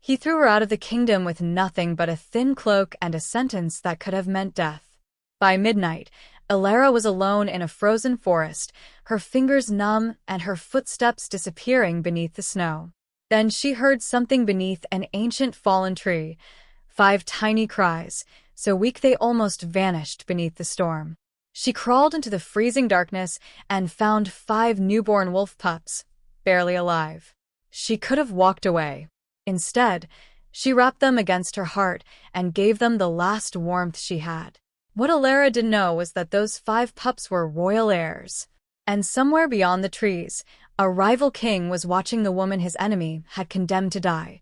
He threw her out of the kingdom with nothing but a thin cloak and a sentence that could have meant death. By midnight, Elara was alone in a frozen forest, her fingers numb and her footsteps disappearing beneath the snow. Then she heard something beneath an ancient fallen tree. 5 tiny cries, so weak they almost vanished beneath the storm. She crawled into the freezing darkness and found 5 newborn wolf pups, barely alive. She could have walked away. Instead, she wrapped them against her heart and gave them the last warmth she had. What Elara didn't know was that those 5 pups were royal heirs. And somewhere beyond the trees, a rival king was watching the woman his enemy had condemned to die.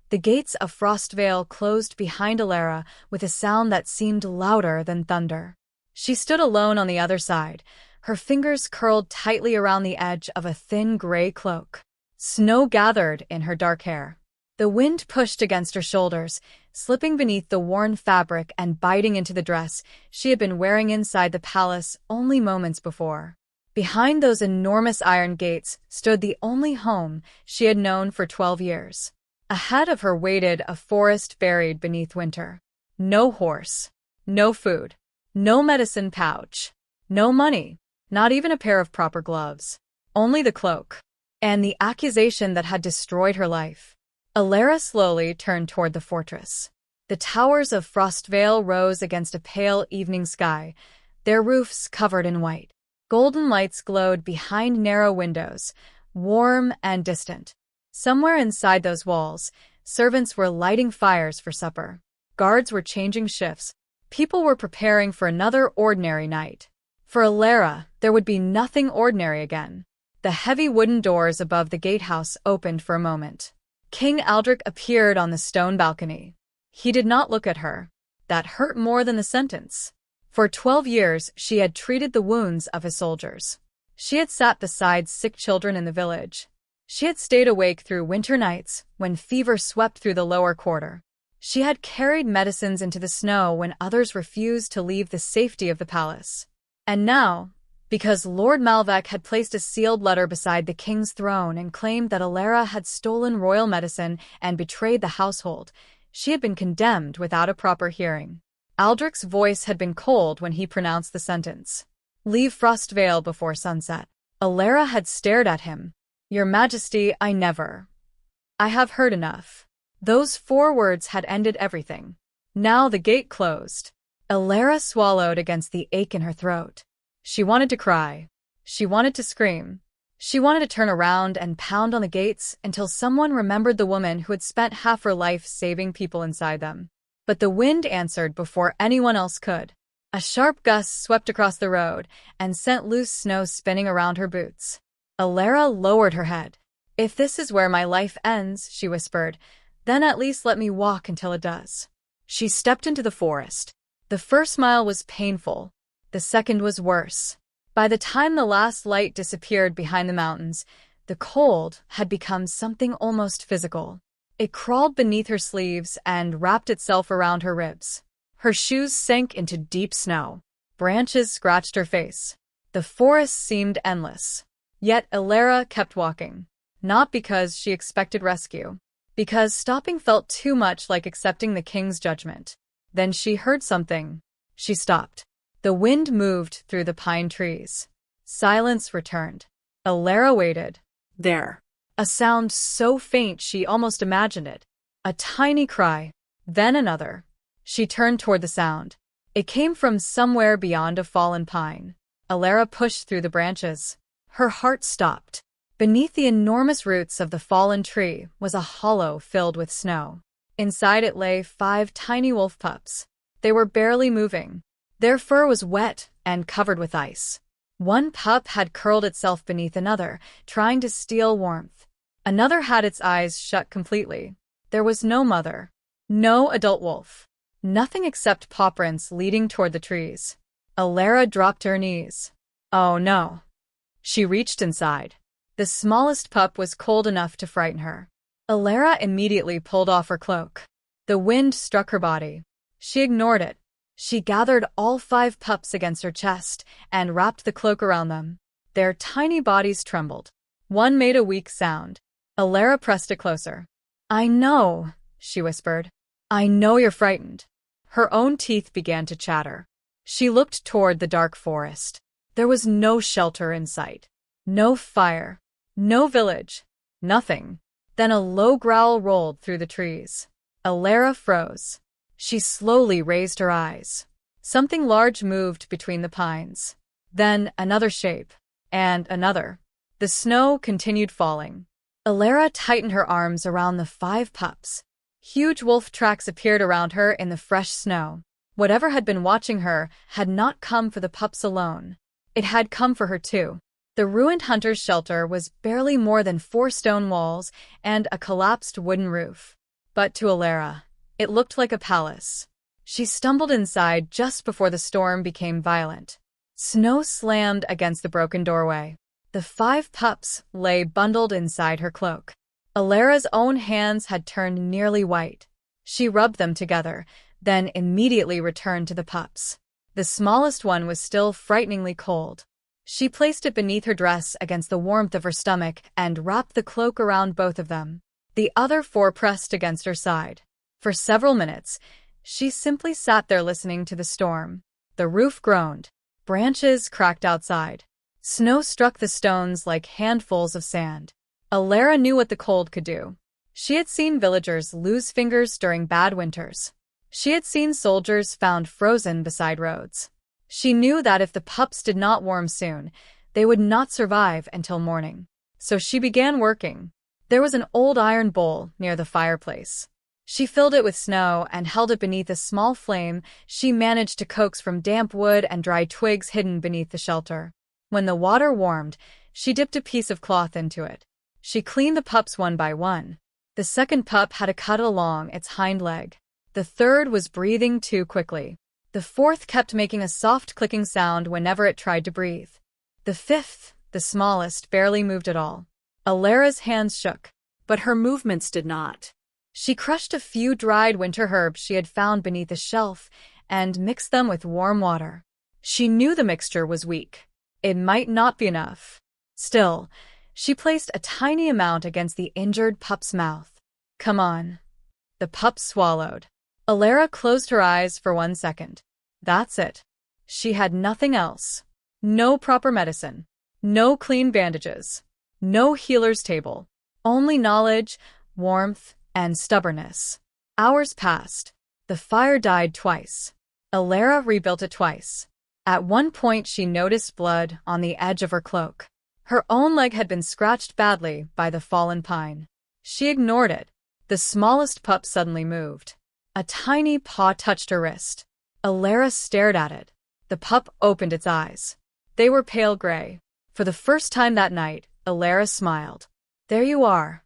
The gates of Frostvale closed behind Elara with a sound that seemed louder than thunder. She stood alone on the other side, her fingers curled tightly around the edge of a thin gray cloak. Snow gathered in her dark hair. The wind pushed against her shoulders, slipping beneath the worn fabric and biting into the dress she had been wearing inside the palace only moments before. Behind those enormous iron gates stood the only home she had known for 12 years. Ahead of her waited a forest buried beneath winter. No horse, no food, no medicine pouch, no money, not even a pair of proper gloves. Only the cloak, and the accusation that had destroyed her life. Elara slowly turned toward the fortress. The towers of Frostvale rose against a pale evening sky, their roofs covered in white. Golden lights glowed behind narrow windows, warm and distant. Somewhere inside those walls, servants were lighting fires for supper. Guards were changing shifts. People were preparing for another ordinary night. For Elara, there would be nothing ordinary again. The heavy wooden doors above the gatehouse opened for a moment. King Aldrich appeared on the stone balcony. He did not look at her. That hurt more than the sentence. For 12 years, she had treated the wounds of his soldiers. She had sat beside sick children in the village. She had stayed awake through winter nights when fever swept through the lower quarter. She had carried medicines into the snow when others refused to leave the safety of the palace. And now, because Lord Malvek had placed a sealed letter beside the king's throne and claimed that Elara had stolen royal medicine and betrayed the household, she had been condemned without a proper hearing. Aldrich's voice had been cold when he pronounced the sentence. Leave Frostvale before sunset. Elara had stared at him. Your Majesty, I never. I have heard enough. Those 4 words had ended everything. Now the gate closed. Elara swallowed against the ache in her throat. She wanted to cry. She wanted to scream. She wanted to turn around and pound on the gates until someone remembered the woman who had spent half her life saving people inside them. But the wind answered before anyone else could. A sharp gust swept across the road and sent loose snow spinning around her boots. Elara lowered her head. If this is where my life ends, she whispered, then at least let me walk until it does. She stepped into the forest. The first mile was painful. The second was worse. By the time the last light disappeared behind the mountains, the cold had become something almost physical. It crawled beneath her sleeves and wrapped itself around her ribs. Her shoes sank into deep snow. Branches scratched her face. The forest seemed endless. Yet Elara kept walking. Not because she expected rescue. Because stopping felt too much like accepting the king's judgment. Then she heard something. She stopped. The wind moved through the pine trees. Silence returned. Elara waited. There. A sound so faint she almost imagined it. A tiny cry. Then another. She turned toward the sound. It came from somewhere beyond a fallen pine. Elara pushed through the branches. Her heart stopped. Beneath the enormous roots of the fallen tree was a hollow filled with snow. Inside it lay 5 tiny wolf pups. They were barely moving. Their fur was wet and covered with ice. One pup had curled itself beneath another, trying to steal warmth. Another had its eyes shut completely. There was no mother. No adult wolf. Nothing except paw prints leading toward the trees. Elara dropped to her knees. Oh no. She reached inside. The smallest pup was cold enough to frighten her. Elara immediately pulled off her cloak. The wind struck her body. She ignored it. She gathered all 5 pups against her chest and wrapped the cloak around them. Their tiny bodies trembled. One made a weak sound. Elara pressed it closer. I know, she whispered. "I know you're frightened." Her own teeth began to chatter. She looked toward the dark forest. There was no shelter in sight. No fire. No village. Nothing. Then a low growl rolled through the trees. Elara froze. She slowly raised her eyes. Something large moved between the pines. Then another shape. And another. The snow continued falling. Elara tightened her arms around the 5 pups. Huge wolf tracks appeared around her in the fresh snow. Whatever had been watching her had not come for the pups alone. It had come for her too. The ruined hunter's shelter was barely more than 4 stone walls and a collapsed wooden roof. But to Elara, it looked like a palace. She stumbled inside just before the storm became violent. Snow slammed against the broken doorway. The 5 pups lay bundled inside her cloak. Elara's own hands had turned nearly white. She rubbed them together, then immediately returned to the pups. The smallest one was still frighteningly cold. She placed it beneath her dress against the warmth of her stomach and wrapped the cloak around both of them. The other 4 pressed against her side. For several minutes, she simply sat there listening to the storm. The roof groaned. Branches cracked outside. Snow struck the stones like handfuls of sand. Elara knew what the cold could do. She had seen villagers lose fingers during bad winters. She had seen soldiers found frozen beside roads. She knew that if the pups did not warm soon, they would not survive until morning. So she began working. There was an old iron bowl near the fireplace. She filled it with snow and held it beneath a small flame she managed to coax from damp wood and dry twigs hidden beneath the shelter. When the water warmed, she dipped a piece of cloth into it. She cleaned the pups one by one. The second pup had a cut along its hind leg. The third was breathing too quickly. The fourth kept making a soft clicking sound whenever it tried to breathe. The fifth, the smallest, barely moved at all. Elara's hands shook, but her movements did not. She crushed a few dried winter herbs she had found beneath a shelf and mixed them with warm water. She knew the mixture was weak. It might not be enough. Still, she placed a tiny amount against the injured pup's mouth. "Come on." The pup swallowed. Elara closed her eyes for 1 second. That's it. She had nothing else. No proper medicine. No clean bandages. No healer's table. Only knowledge, warmth, and stubbornness. Hours passed. The fire died twice. Elara rebuilt it twice. At one point she noticed blood on the edge of her cloak. Her own leg had been scratched badly by the fallen pine. She ignored it. The smallest pup suddenly moved. A tiny paw touched her wrist. Elara stared at it. The pup opened its eyes. They were pale gray. For the first time that night, Elara smiled. "There you are."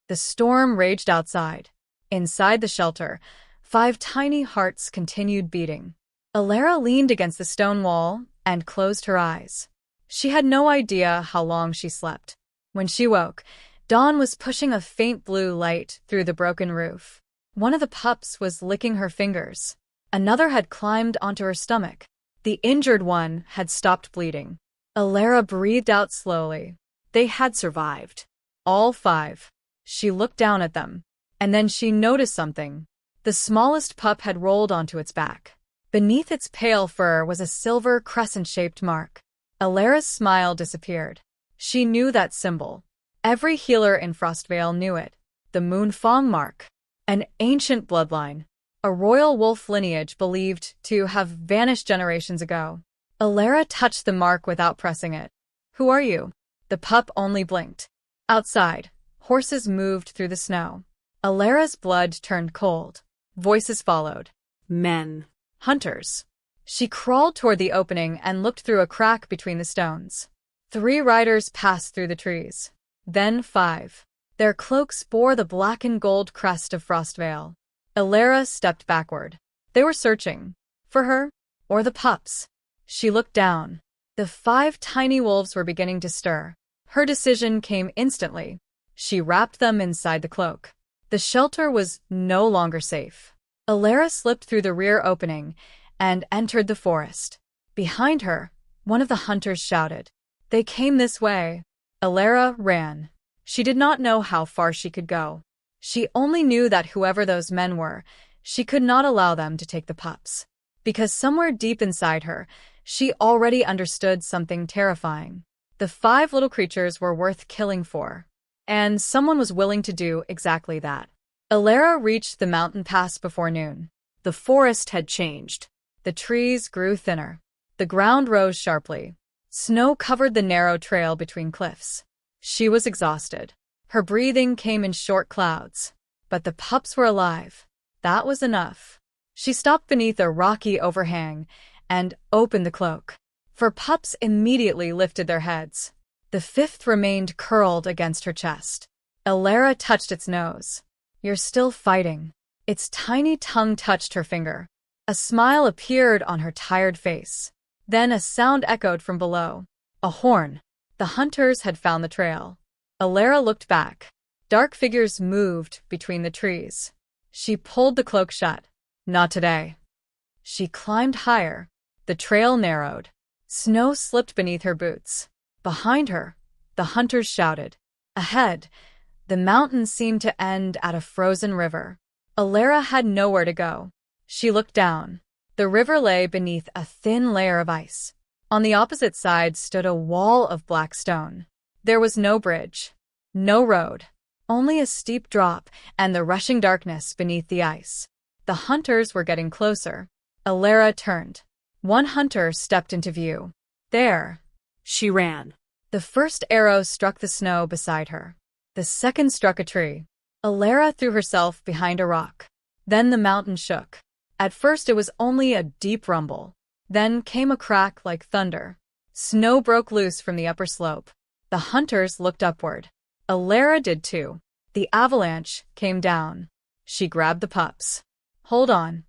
The storm raged outside. Inside the shelter, 5 tiny hearts continued beating. Elara leaned against the stone wall and closed her eyes. She had no idea how long she slept. When she woke, dawn was pushing a faint blue light through the broken roof. One of the pups was licking her fingers. Another had climbed onto her stomach. The injured one had stopped bleeding. Elara breathed out slowly. They had survived. All 5. She looked down at them. And then she noticed something. The smallest pup had rolled onto its back. Beneath its pale fur was a silver crescent-shaped mark. Elara's smile disappeared. She knew that symbol. Every healer in Frostvale knew it. The Moonfang mark. An ancient bloodline. A royal wolf lineage believed to have vanished generations ago. Elara touched the mark without pressing it. "Who are you?" The pup only blinked. Outside, horses moved through the snow. Elara's blood turned cold. Voices followed. "Men. Hunters." She crawled toward the opening and looked through a crack between the stones. 3 riders passed through the trees. Then 5. Their cloaks bore the black and gold crest of Frostvale. Elara stepped backward. They were searching. For her? Or the pups? She looked down. The 5 tiny wolves were beginning to stir. Her decision came instantly. She wrapped them inside the cloak. The shelter was no longer safe. Elara slipped through the rear opening and entered the forest. Behind her, one of the hunters shouted. They came this way. Elara ran. She did not know how far she could go. She only knew that whoever those men were, she could not allow them to take the pups. Because somewhere deep inside her, she already understood something terrifying. The 5 little creatures were worth killing for. And someone was willing to do exactly that. Elara reached the mountain pass before noon. The forest had changed. The trees grew thinner. The ground rose sharply. Snow covered the narrow trail between cliffs. She was exhausted. Her breathing came in short clouds. But the pups were alive. That was enough. She stopped beneath a rocky overhang and opened the cloak. 4 pups immediately lifted their heads. The 5th remained curled against her chest. Elara touched its nose. "You're still fighting." Its tiny tongue touched her finger. A smile appeared on her tired face. Then a sound echoed from below. A horn. The hunters had found the trail. Elara looked back. Dark figures moved between the trees. She pulled the cloak shut. Not today. She climbed higher. The trail narrowed. Snow slipped beneath her boots. Behind her, the hunters shouted. Ahead, the mountain seemed to end at a frozen river. Elara had nowhere to go. She looked down. The river lay beneath a thin layer of ice. On the opposite side stood a wall of black stone. There was no bridge, no road, only a steep drop and the rushing darkness beneath the ice. The hunters were getting closer. Elara turned. One hunter stepped into view. There. She ran. The first arrow struck the snow beside her. The second struck a tree. Elara threw herself behind a rock. Then the mountain shook. At first it was only a deep rumble. Then came a crack like thunder. Snow broke loose from the upper slope. The hunters looked upward. Elara did too. The avalanche came down. She grabbed the pups. Hold on.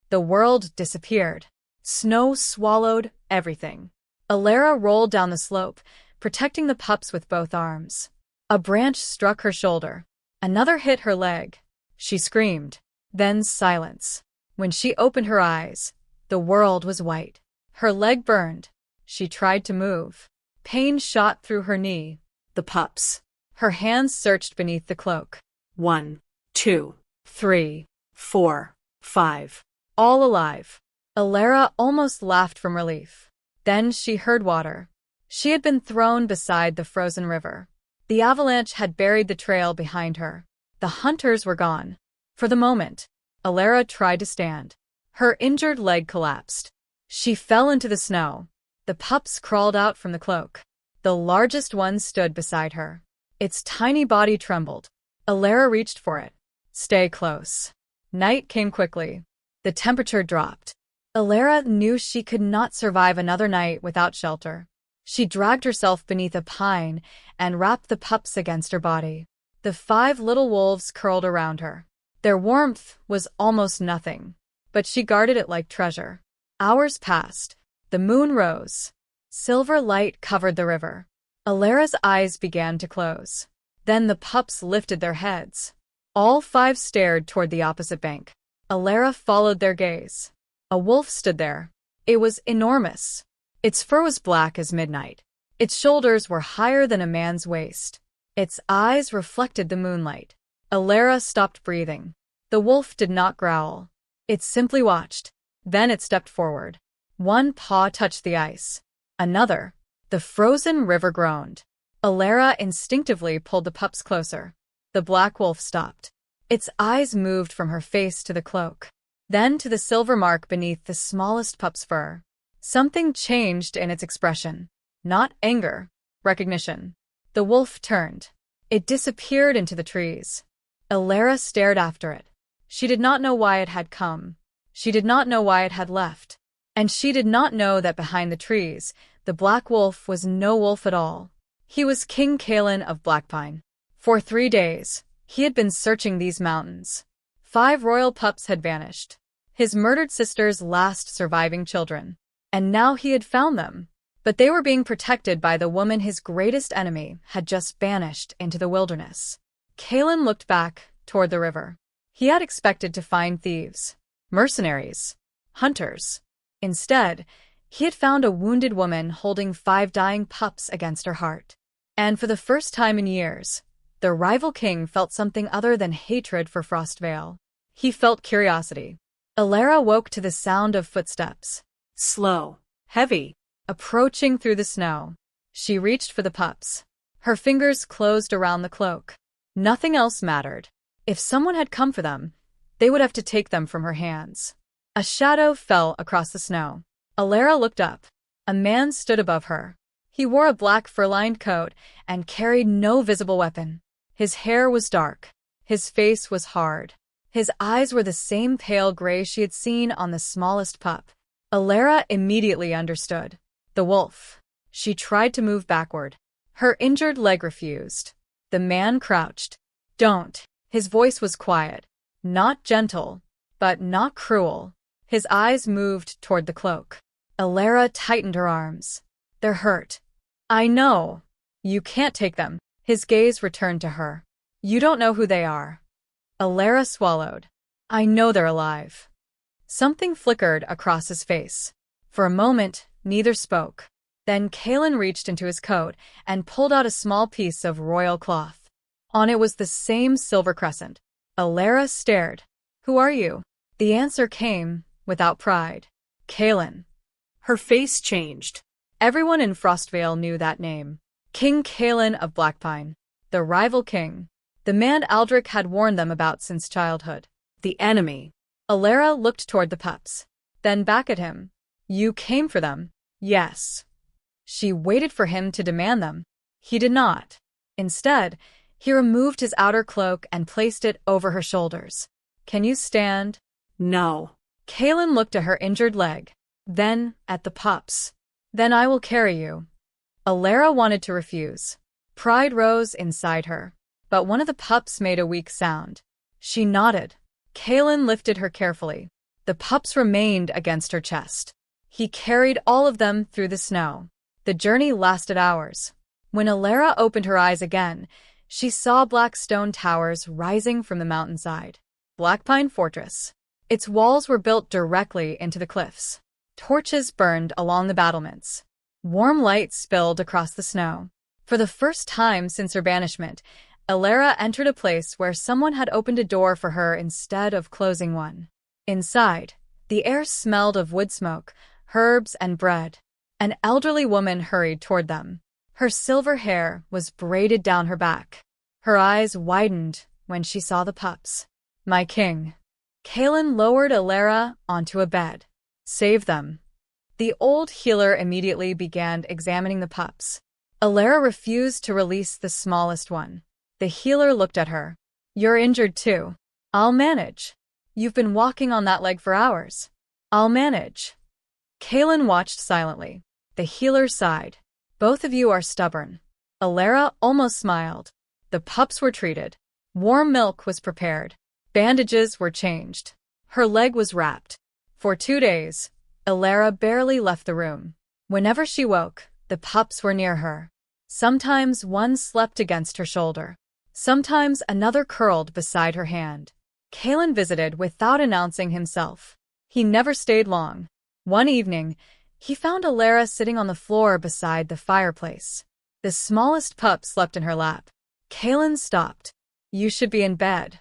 The world disappeared. Snow swallowed everything. Elara rolled down the slope, protecting the pups with both arms. A branch struck her shoulder. Another hit her leg. She screamed. Then silence. When she opened her eyes, the world was white. Her leg burned. She tried to move. Pain shot through her knee. The pups. Her hands searched beneath the cloak. 1, 2, 3, 4, 5. All alive. Elara almost laughed from relief. Then she heard water. She had been thrown beside the frozen river. The avalanche had buried the trail behind her. The hunters were gone. For the moment, Elara tried to stand. Her injured leg collapsed. She fell into the snow. The pups crawled out from the cloak. The largest one stood beside her. Its tiny body trembled. Elara reached for it. Stay close. Night came quickly. The temperature dropped. Elara knew she could not survive another night without shelter. She dragged herself beneath a pine and wrapped the pups against her body. The 5 little wolves curled around her. Their warmth was almost nothing, but she guarded it like treasure. Hours passed. The moon rose. Silver light covered the river. Elara's eyes began to close. Then the pups lifted their heads. All 5 stared toward the opposite bank. Elara followed their gaze. A wolf stood there. It was enormous. Its fur was black as midnight. Its shoulders were higher than a man's waist. Its eyes reflected the moonlight. Elara stopped breathing. The wolf did not growl. It simply watched. Then it stepped forward. One paw touched the ice. Another. The frozen river groaned. Elara instinctively pulled the pups closer. The black wolf stopped. Its eyes moved from her face to the cloak, then to the silver mark beneath the smallest pup's fur. Something changed in its expression. Not anger, recognition. The wolf turned. It disappeared into the trees. Elara stared after it. She did not know why it had come. She did not know why it had left. And she did not know that behind the trees, the black wolf was no wolf at all. He was King Kaelen of Blackpine. For 3 days, he had been searching these mountains. 5 royal pups had vanished. His murdered sister's last surviving children. And now he had found them. But they were being protected by the woman his greatest enemy had just banished into the wilderness. Kaelen looked back toward the river. He had expected to find thieves, mercenaries, hunters. Instead, he had found a wounded woman holding 5 dying pups against her heart. And for the first time in years, The rival king felt something other than hatred for Frostvale. He felt curiosity. Elara woke to the sound of footsteps. Slow. Heavy. Approaching through the snow. She reached for the pups. Her fingers closed around the cloak. Nothing else mattered. If someone had come for them, they would have to take them from her hands. A shadow fell across the snow. Elara looked up. A man stood above her. He wore a black fur-lined coat and carried no visible weapon. His hair was dark. His face was hard. His eyes were the same pale gray she had seen on the smallest pup. Elara immediately understood. The wolf. She tried to move backward. Her injured leg refused. The man crouched. Don't. His voice was quiet. Not gentle, but not cruel. His eyes moved toward the cloak. Elara tightened her arms. They're hurt. I know. You can't take them. His gaze returned to her. You don't know who they are. Elara swallowed. I know they're alive. Something flickered across his face. For a moment, neither spoke. Then Kaelen reached into his coat and pulled out a small piece of royal cloth. On it was the same silver crescent. Elara stared. Who are you? The answer came, without pride. Kaelen. Her face changed. Everyone in Frostvale knew that name. King Kaelen of Blackpine. The rival king. The man Aldrich had warned them about since childhood. The enemy. Elara looked toward the pups. Then back at him. You came for them? Yes. She waited for him to demand them. He did not. Instead, he removed his outer cloak and placed it over her shoulders. Can you stand? No. Kaelen looked at her injured leg. Then, at the pups. Then I will carry you. Elara wanted to refuse. Pride rose inside her. But one of the pups made a weak sound. She nodded. Kaelen lifted her carefully. The pups remained against her chest. He carried all of them through the snow. The journey lasted hours. When Elara opened her eyes again, she saw black stone towers rising from the mountainside. Blackpine Fortress. Its walls were built directly into the cliffs. Torches burned along the battlements. Warm light spilled across the snow. For the first time since her banishment, Elara entered a place where someone had opened a door for her instead of closing one. Inside, the air smelled of wood smoke, herbs, and bread. An elderly woman hurried toward them. Her silver hair was braided down her back. Her eyes widened when she saw the pups. My king. Kaelen lowered Elara onto a bed. Save them. The old healer immediately began examining the pups. Elara refused to release the smallest one. The healer looked at her. You're injured too. I'll manage. You've been walking on that leg for hours. I'll manage. Kaelen watched silently. The healer sighed. Both of you are stubborn. Elara almost smiled. The pups were treated. Warm milk was prepared. Bandages were changed. Her leg was wrapped. For 2 days, Elara barely left the room. Whenever she woke, the pups were near her. Sometimes one slept against her shoulder. Sometimes another curled beside her hand. Kaelen visited without announcing himself. He never stayed long. One evening, he found Elara sitting on the floor beside the fireplace. The smallest pup slept in her lap. Kaelen stopped. You should be in bed.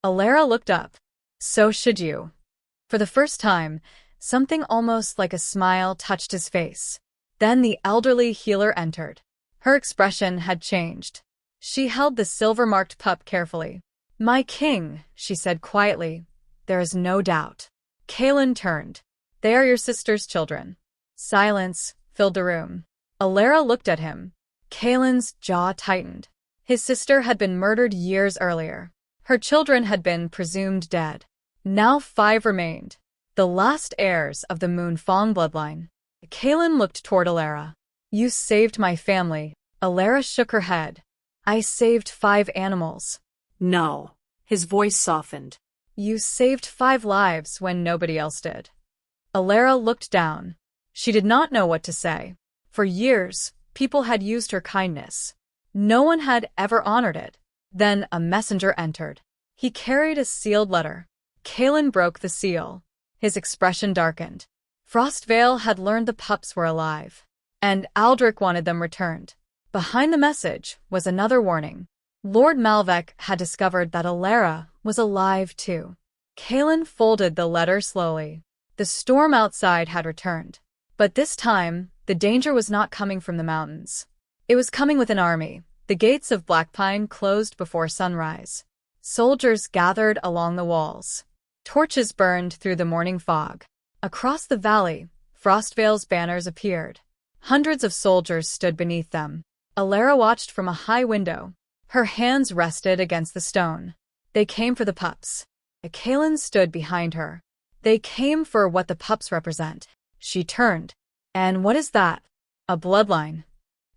Elara looked up. So should you. For the first time, something almost like a smile touched his face. Then the elderly healer entered. Her expression had changed. She held the silver-marked pup carefully. My king, she said quietly. There is no doubt. Kaelen turned. They are your sister's children. Silence filled the room. Elara looked at him. Kaelen's jaw tightened. His sister had been murdered years earlier. Her children had been presumed dead. Now 5 remained. The last heirs of the Moonfang bloodline. Kaelen looked toward Elara. You saved my family. Elara shook her head. I saved 5 animals. No. His voice softened. You saved 5 lives when nobody else did. Elara looked down. She did not know what to say. For years, people had used her kindness. No one had ever honored it. Then a messenger entered. He carried a sealed letter. Kaelen broke the seal. His expression darkened. Frostvale had learned the pups were alive, and Aldrich wanted them returned. Behind the message was another warning. Lord Malvek had discovered that Elara was alive too. Kaelen folded the letter slowly. The storm outside had returned. But this time, the danger was not coming from the mountains. It was coming with an army. The gates of Blackpine closed before sunrise. Soldiers gathered along the walls. Torches burned through the morning fog. Across the valley, Frostvale's banners appeared. Hundreds of soldiers stood beneath them. Elara watched from a high window. Her hands rested against the stone. They came for the pups. Kaelen stood behind her. They came for what the pups represent. She turned. And what is that? A bloodline.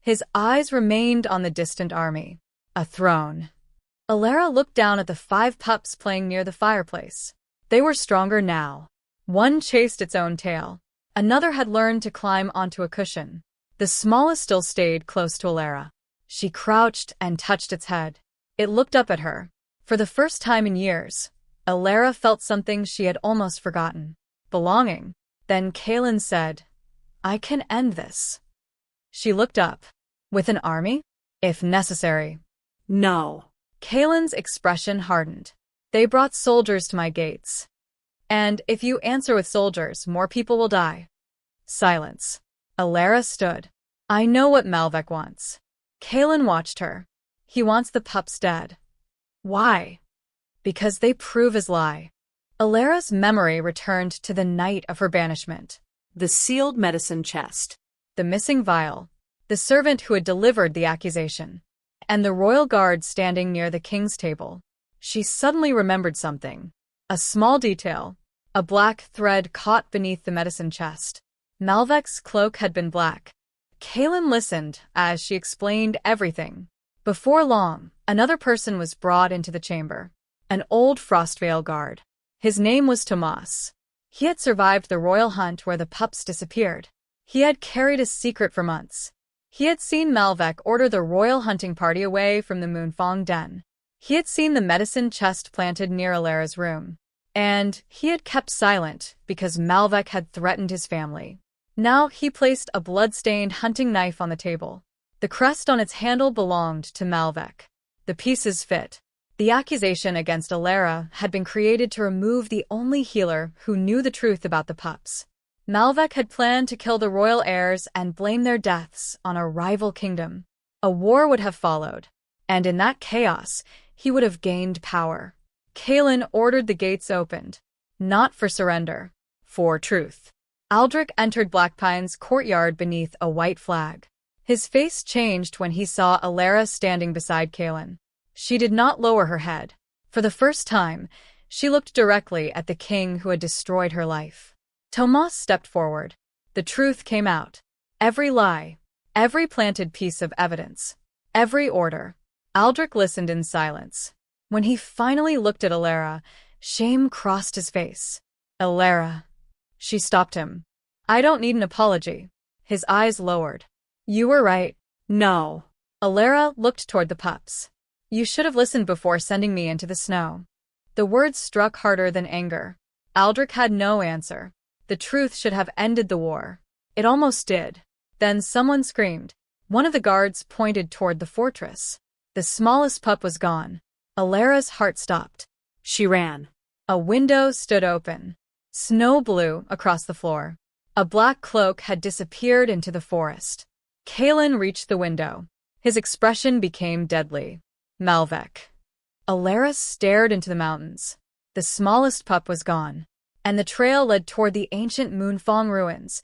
His eyes remained on the distant army. A throne. Elara looked down at the 5 pups playing near the fireplace. They were stronger now. One chased its own tail. Another had learned to climb onto a cushion. The smallest still stayed close to Elara. She crouched and touched its head. It looked up at her. For the first time in years, Elara felt something she had almost forgotten. Belonging. Then Kaelen said, "I can end this." She looked up. With an army? If necessary. No. Kaelen's expression hardened. They brought soldiers to my gates. And if you answer with soldiers, more people will die. Silence. Elara stood. I know what Malvek wants. Kaelen watched her. He wants the pups dead. Why? Because they prove his lie. Elara's memory returned to the night of her banishment. The sealed medicine chest. The missing vial. The servant who had delivered the accusation. And the royal guard standing near the king's table. She suddenly remembered something. A small detail. A black thread caught beneath the medicine chest. Malvek's cloak had been black. Kaelen listened as she explained everything. Before long, another person was brought into the chamber. An old Frostvale guard. His name was Tomas. He had survived the royal hunt where the pups disappeared. He had carried a secret for months. He had seen Malvek order the royal hunting party away from the Moonfang den. He had seen the medicine chest planted near Elara's room. And he had kept silent because Malvek had threatened his family. Now he placed a blood-stained hunting knife on the table. The crest on its handle belonged to Malvek. The pieces fit. The accusation against Elara had been created to remove the only healer who knew the truth about the pups. Malvek had planned to kill the royal heirs and blame their deaths on a rival kingdom. A war would have followed, and in that chaos, he would have gained power. Kaelen ordered the gates opened, not for surrender, for truth. Aldrich entered Blackpine's courtyard beneath a white flag. His face changed when he saw Elara standing beside Kaelen. She did not lower her head. For the first time, she looked directly at the king who had destroyed her life. Tomas stepped forward. The truth came out. Every lie, every planted piece of evidence, every order. Aldrich listened in silence. When he finally looked at Elara, shame crossed his face. Elara. She stopped him. I don't need an apology. His eyes lowered. You were right. No. Elara looked toward the pups. You should have listened before sending me into the snow. The words struck harder than anger. Aldrich had no answer. The truth should have ended the war. It almost did. Then someone screamed. One of the guards pointed toward the fortress. The smallest pup was gone. Elara's heart stopped. She ran. A window stood open. Snow blew across the floor. A black cloak had disappeared into the forest. Kaelen reached the window. His expression became deadly. Malvek. Elara stared into the mountains. The smallest pup was gone. And the trail led toward the ancient Moonfang ruins.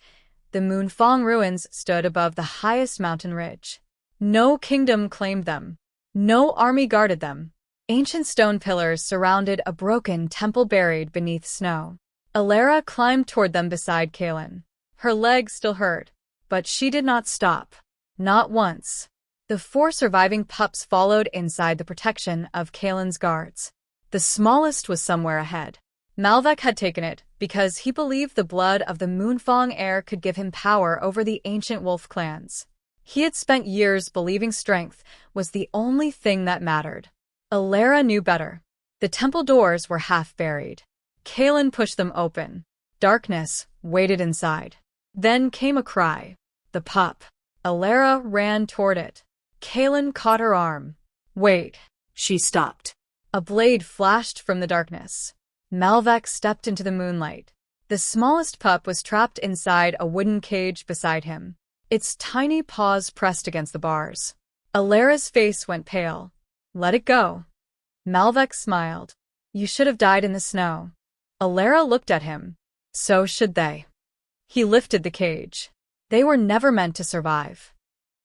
The Moonfang ruins stood above the highest mountain ridge. No kingdom claimed them. No army guarded them. Ancient stone pillars surrounded a broken temple buried beneath snow. Elara climbed toward them beside Kaelen. Her legs still hurt, but she did not stop. Not once. The 4 surviving pups followed inside the protection of Kaelen's guards. The smallest was somewhere ahead. Malvek had taken it because he believed the blood of the Moonfang heir could give him power over the ancient wolf clans. He had spent years believing strength was the only thing that mattered. Elara knew better. The temple doors were half buried. Kaelen pushed them open. Darkness waited inside. Then came a cry. The pup. Elara ran toward it. Kaelen caught her arm. Wait. She stopped. A blade flashed from the darkness. Malvek stepped into the moonlight. The smallest pup was trapped inside a wooden cage beside him. Its tiny paws pressed against the bars. Elara's face went pale. "Let it go." Malvek smiled. "You should have died in the snow." Elara looked at him. "So should they." He lifted the cage. They were never meant to survive.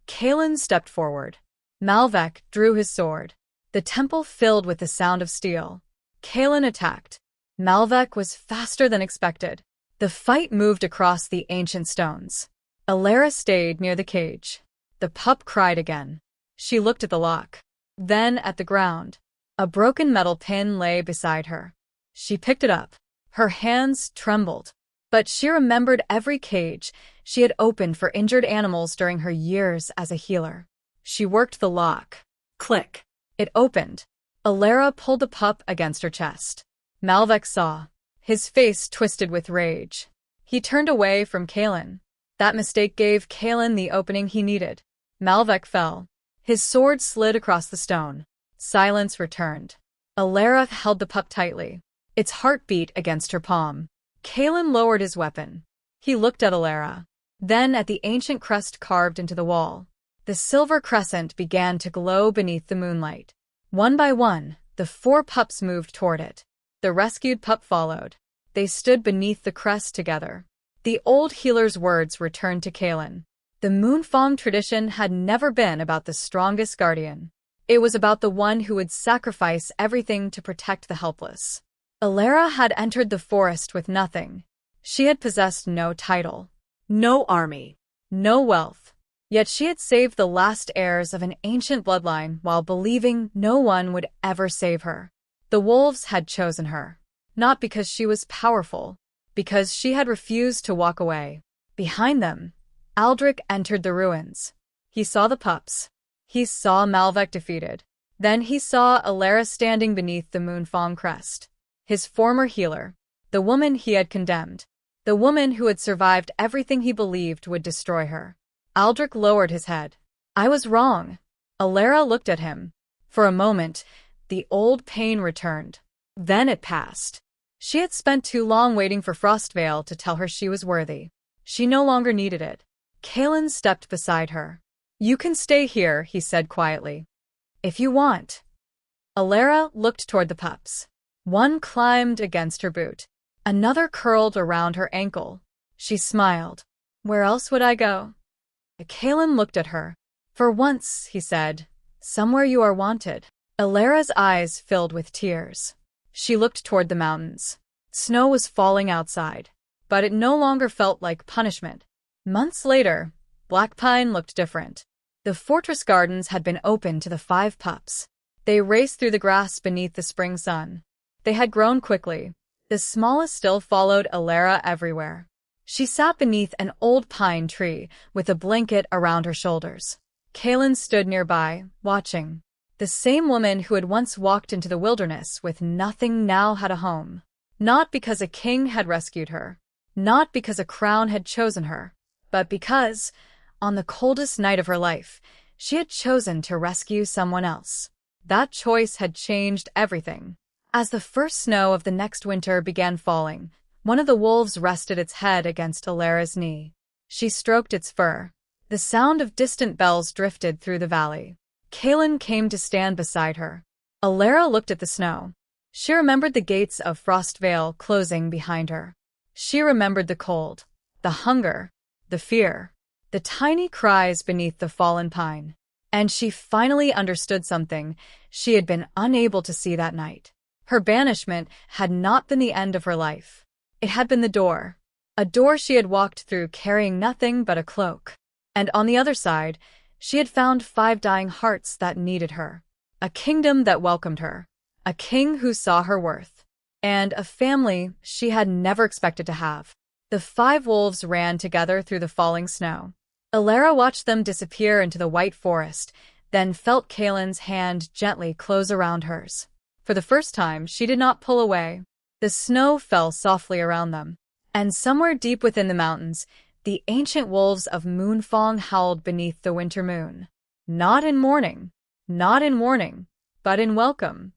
Kaelen stepped forward. Malvek drew his sword. The temple filled with the sound of steel. Kaelen attacked. Malvek was faster than expected. The fight moved across the ancient stones. Elara stayed near the cage. The pup cried again. She looked at the lock. Then at the ground. A broken metal pin lay beside her. She picked it up. Her hands trembled. But she remembered every cage she had opened for injured animals during her years as a healer. She worked the lock. Click. It opened. Elara pulled the pup against her chest. Malvek saw. His face twisted with rage. He turned away from Kaelen. That mistake gave Kaelen the opening he needed. Malvek fell. His sword slid across the stone. Silence returned. Elara held the pup tightly. Its heart beat against her palm. Kaelen lowered his weapon. He looked at Elara. Then at the ancient crest carved into the wall. The silver crescent began to glow beneath the moonlight. One by one, the 4 pups moved toward it. The rescued pup followed. They stood beneath the crest together. The old healer's words returned to Kaelen. The Moonfang tradition had never been about the strongest guardian. It was about the one who would sacrifice everything to protect the helpless. Elara had entered the forest with nothing. She had possessed no title, No army. no wealth. Yet she had saved the last heirs of an ancient bloodline while believing no one would ever save her. The wolves had chosen her, not because she was powerful, because she had refused to walk away. Behind them, Aldrich entered the ruins. He saw the pups. He saw Malvek defeated. Then he saw Elara standing beneath the Moonfang crest. His former healer, the woman he had condemned, the woman who had survived everything he believed would destroy her. Aldrich lowered his head. "I was wrong." Elara looked at him. For a moment, the old pain returned. Then it passed. She had spent too long waiting for Frostvale to tell her she was worthy. She no longer needed it. Kaelen stepped beside her. "You can stay here," he said quietly. "If you want." Elara looked toward the pups. One climbed against her boot. Another curled around her ankle. She smiled. "Where else would I go?" Kaelen looked at her. "For once," he said, "somewhere you are wanted." Elara's eyes filled with tears. She looked toward the mountains. Snow was falling outside, but it no longer felt like punishment. Months later, Black Pine looked different. The fortress gardens had been opened to the 5 pups. They raced through the grass beneath the spring sun. They had grown quickly. The smallest still followed Elara everywhere. She sat beneath an old pine tree with a blanket around her shoulders. Kaelen stood nearby, watching. The same woman who had once walked into the wilderness with nothing now had a home. Not because a king had rescued her, not because a crown had chosen her, but because, on the coldest night of her life, she had chosen to rescue someone else. That choice had changed everything. As the first snow of the next winter began falling, one of the wolves rested its head against Elara's knee. She stroked its fur. The sound of distant bells drifted through the valley. Kaelen came to stand beside her. Elara looked at the snow. She remembered the gates of Frostvale closing behind her. She remembered the cold, the hunger, the fear, the tiny cries beneath the fallen pine. And she finally understood something she had been unable to see that night. Her banishment had not been the end of her life. It had been the door. A door she had walked through carrying nothing but a cloak. And on the other side, she had found 5 dying hearts that needed her. A kingdom that welcomed her. A king who saw her worth. And a family she had never expected to have. The 5 wolves ran together through the falling snow. Elara watched them disappear into the white forest, then felt Kaelen's hand gently close around hers. For the first time, she did not pull away. The snow fell softly around them. And somewhere deep within the mountains, the ancient wolves of Moonfang howled beneath the winter moon. Not in mourning, not in warning, but in welcome.